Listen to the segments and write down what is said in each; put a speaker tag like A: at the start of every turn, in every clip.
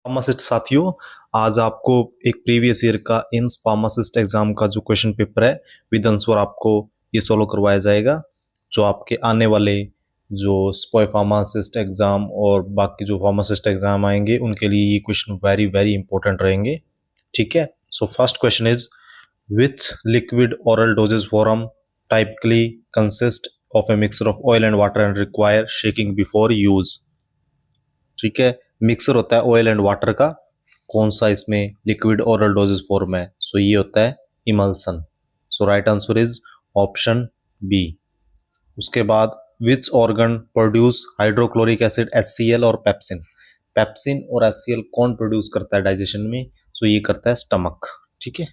A: Pharmacist साथियों, आज आपको एक प्रीवियस ईयर का एम्स फार्मासिस्ट एग्जाम का जो क्वेश्चन पेपर है विद आंसर आपको ये सोल्व करवाया जाएगा। जो आपके आने वाले जो स्पॉय फार्मासिस्ट एग्जाम और बाकी जो फार्मासिस्ट एग्जाम आएंगे उनके लिए ये क्वेश्चन वेरी वेरी इंपॉर्टेंट रहेंगे। ठीक है, so first question is which liquid oral dosage form typically consist of a mixture of oil and water and require shaking before use। ठीक है, मिक्सर होता है ऑयल एंड वाटर का, कौन सा इसमें लिक्विड ओरल डोजेज फॉर्म है? सो ये होता है emulsion. So right answer is option B. उसके बाद which organ produce hydrochloric acid HCl और पेप्सिन? पेप्सिन और HCl कौन प्रोड्यूस करता है डाइजेशन में? सो ये करता है स्टमक। ठीक है,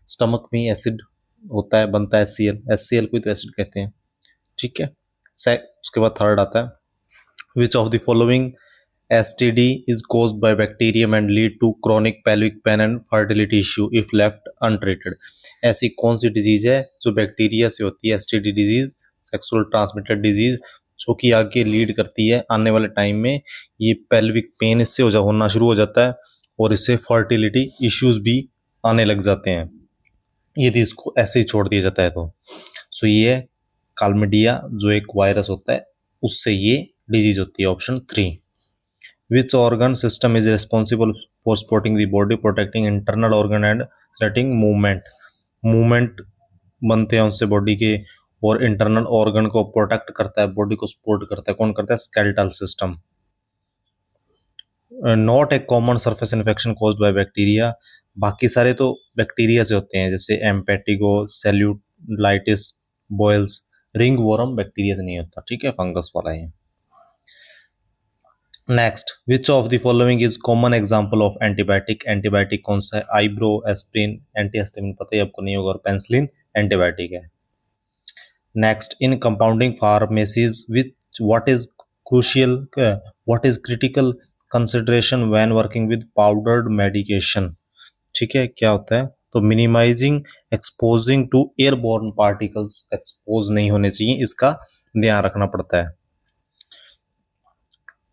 A: स्टमक में एसिड होता है, बनता है HCl को तो एसिड कहते हैं। ठीक है, उसके बाद थर्ड आता है which of the following STD is caused by bacterium and lead to chronic pelvic pain and fertility issue if left untreated। ऐसी कौन सी डिजीज है जो बैक्टीरिया से होती है? STD disease, sexual transmitted disease, जो कि आगे लीड करती है आने वाले टाइम में ये पेल्विक पेन इससे होना शुरू हो जाता है और इससे फर्टिलिटी इश्यूज भी आने लग जाते हैं यदि इसको ऐसे ही छोड़ दिया जाता है तो। सो ये कालमिडिया जो एक वायरस होता है उससे ये डिजीज होती है। Option 3। Which organ system is responsible for supporting the body, protecting internal organ and setting movement? Movement बनते हैं उनसे बॉडी के और इंटरनल ऑर्गन को प्रोटेक्ट करता है, बॉडी को सपोर्ट करता है। कौन करता है? Skeletal system. Not a common surface infection caused by bacteria. बाकी सारे तो बैक्टीरिया से होते हैं जैसे impetigo, cellulitis, boils. Ringworm bacteria से नहीं होता। ठीक है, फंगस वाला है। Next, which of the following is common example of antibiotic? Antibiotic कौन सा है? आइब्रो, एस्प्रिन, एंटीहिस्टामिन पता ही आपको नहीं होगा, और पेंसिलिन एंटीबायोटिक है। Next, in compounding pharmacies which what is critical consideration when working with powdered medication? ठीक है, क्या होता है? तो minimising exposing to airborne particles, expose नहीं होने चाहिए, इसका ध्यान रखना पड़ता है।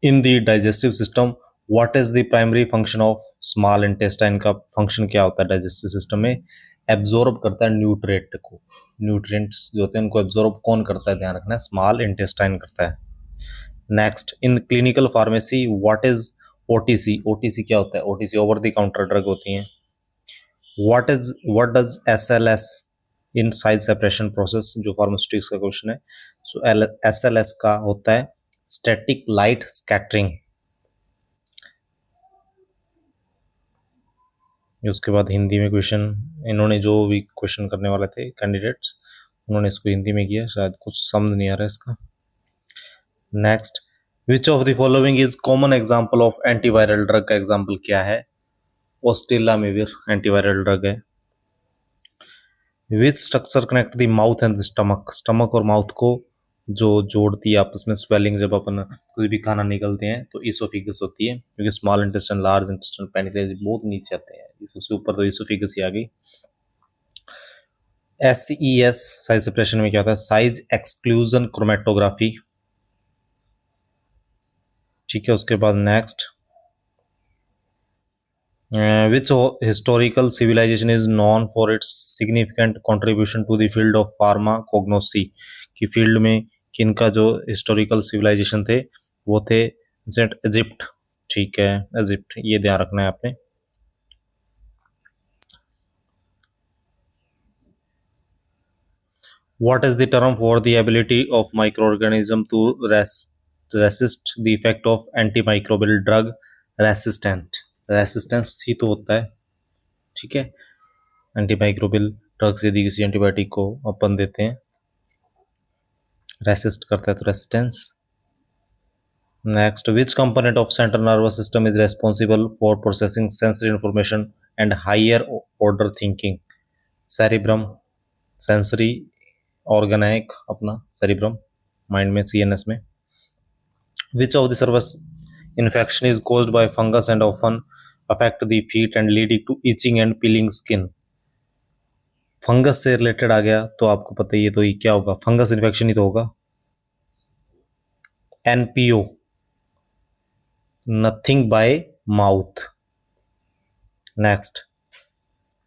A: In the digestive system what is the primary function of small intestine? का फंक्शन क्या होता है डाइजेस्टिव सिस्टम में? एब्जॉर्ब करता है न्यूट्रिएंट को। न्यूट्रिएंट्स जो होते हैं उनको एब्जॉर्ब कौन करता है? ध्यान रखना है, स्मॉल इंटेस्टाइन करता है। Next, in clinical pharmacy what is OTC? OTC क्या होता है? OTC over the counter drug होती हैं। What does SLS in size separation process? जो फार्मास्यूटिक्स का क्वेश्चन है। सो SLS का होता है स्टैटिक लाइट स्कैटरिंग। उसके बाद हिंदी में क्वेश्चन, इन्होंने जो भी क्वेश्चन करने वाले थे कैंडिडेट्स उन्होंने इसको हिंदी में किया, शायद कुछ समझ नहीं आ रहा है इसका। Next, which of the following is common example of antiviral drug? का एग्जांपल क्या है? ओस्टेलामिविर एंटीवायरल ड्रग है। Which structure connect the mouth and the stomach? Stomach और माउथ को जो जोड़ती है आपस में स्वेलिंग, जब अपन कोई भी खाना निकलते हैं तो इसोफिगस होती है, क्योंकि small intestine, large intestine, pancreas बहुत नीचे आते हैं, सबसे ऊपर तो इसोफिगस ही आ गई। SES साइज सेपरेशन में क्या होता है? Size exclusion chromatography. ठीक है, उसके बाद next, which historical civilization is known for its significant contribution to the field of pharmacognosy? की फील्ड में किनका जो हिस्टोरिकल सिविलाइजेशन थे वो थे एंशिएंट इजिप्ट। ठीक है, इजिप्ट, ये ध्यान रखना है आपने। What is the term for the ability of microorganism to resist the effect of antimicrobial drug? Resistance ही तो होता है। ठीक है, एंटीमाइक्रोबियल ड्रग्स यदि किसी एंटीबायोटिक को अपन देते हैं रेसिस्ट करता है तो resistance. Next, which component of central nervous system is responsible for processing sensory information and higher order thinking? Cerebrum sensory organ है एक अपना सेरिब्रम, माइंड में, CNS में। Which of the service infection is caused by fungus and often affect the feet and leading to itching and peeling skin? Fungus से related आ गया तो आपको पता ही है, तो ये क्या होगा? फंगस इन्फेक्शन ही तो होगा। NPO, nothing by mouth. Next,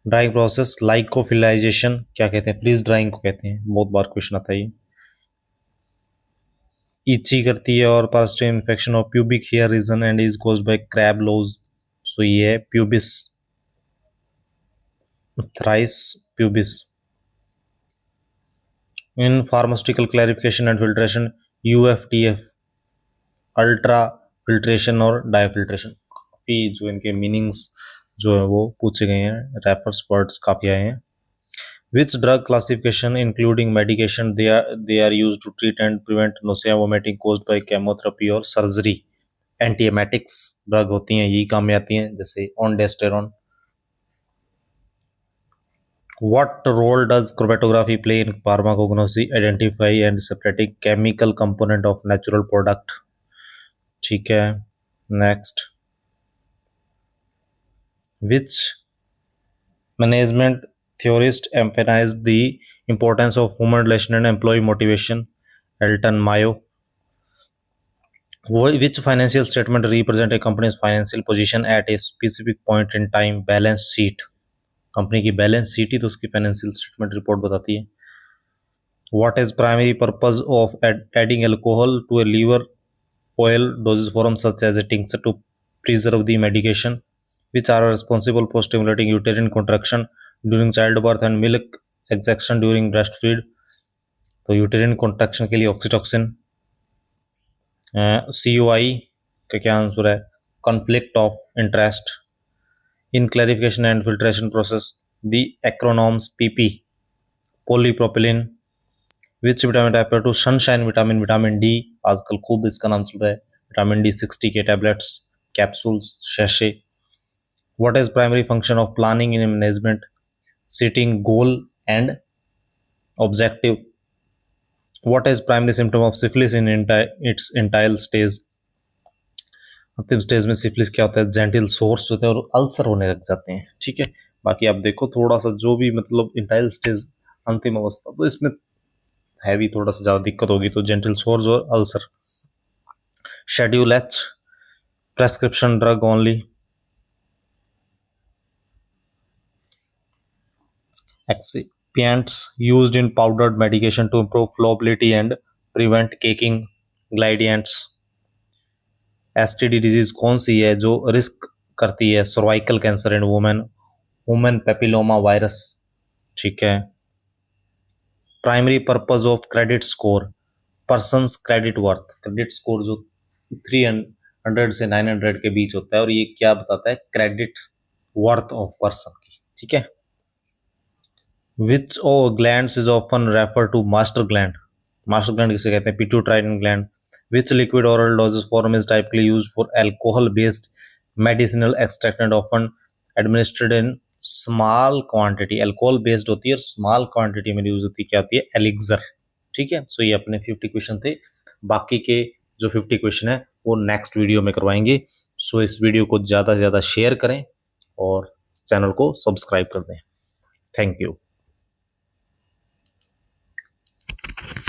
A: drying process, lyophilisation क्या कहते हैं, फ्रीज ड्राइंग को कहते हैं, बहुत बार क्वेश्चन आता है ये। इची करती है और पार्स्टल infection of pubic hair region and is caused by crab lice, so ये है pubis, Pthirus pubis. In pharmaceutical clarification and filtration, UFTF, ultra filtration और डायफिल्ट्रेशन, काफ़ी जो इनके मीनिंग्स जो है वो पूछे गए हैं, रेफर्स वर्ड्स काफ़ी आए हैं। Which drug classification including medication they are use to treat and prevent nausea vomiting caused by chemotherapy और सर्जरी, एंटीएमेटिक्स ड्रग होती हैं, यही काम में आती हैं, जैसे ऑनडेस्टेरॉन। What role does chromatography play in pharmacognosy, identify and separating chemical component of natural product? ठीक है, next, which management theorist emphasized the importance of human relation and employee motivation? Elton Mayo. Which financial statement represent a company's financial position at a specific point in time? Balance sheet. Company की balance sheet ही तो उसकी financial statement report बताती है। What is primary purpose of adding alcohol to a liver oil dosage form such as a tincture to preserve the medication? Which are responsible for stimulating uterine contraction during childbirth and milk extraction during breastfeed? तो यूटेरिन contraction के लिए oxytocin. COI का क्या answer है, conflict of interest. In clarification and filtration process, the acronyms PP, polypropylene. Which vitamin type to sunshine vitamin, vitamin D आजकल खूब इसका नाम चल रहा है, विटामिन डी 60 के टैबलेट्स, कैप्सूल्स, शैशे। What is primary function of planning in management? Setting goal and objective. What is primary symptom of syphilis in its entire stage? अंतिम स्टेज में सिफिलिस क्या होता है, जेंटिल सोर्स होते हैं और अल्सर होने लग जाते हैं। ठीक है, बाकी आप देखो थोड़ा सा जो भी मतलब इंटाइल स्टेज अंतिम अवस्था, तो इसमें हैवी थोड़ा सा ज़्यादा दिक्कत होगी, तो जेंटिल सोर्स और ulcer. Schedule H, prescription drug only. Excipients used in powdered medication to improve flowability and prevent caking, glidants. STD disease कौन सी है जो रिस्क करती है, cervical cancer in women, human papilloma virus. ठीक है, primary purpose of credit score, person's credit worth. Credit score जो 300 से 900 के बीच होता है, और ये क्या बताता है, क्रेडिट वर्थ ऑफ पर्सन की। ठीक है, which of glands is often refer to master gland, master gland किसे कहते हैं, pituitary gland. Which liquid oral dosage form is typically used for alcohol-based medicinal extract and often administered in small quantity? Alcohol-based होती है और small quantity में use होती है, क्या होती है, एलिक्सर। ठीक है, सो ये अपने 50 क्वेश्चन थे, बाकी के जो 50 क्वेश्चन है वो नेक्स्ट वीडियो में करवाएंगे। सो इस वीडियो को ज़्यादा से ज़्यादा शेयर करें और चैनल को सब्सक्राइब कर दें। Thank you.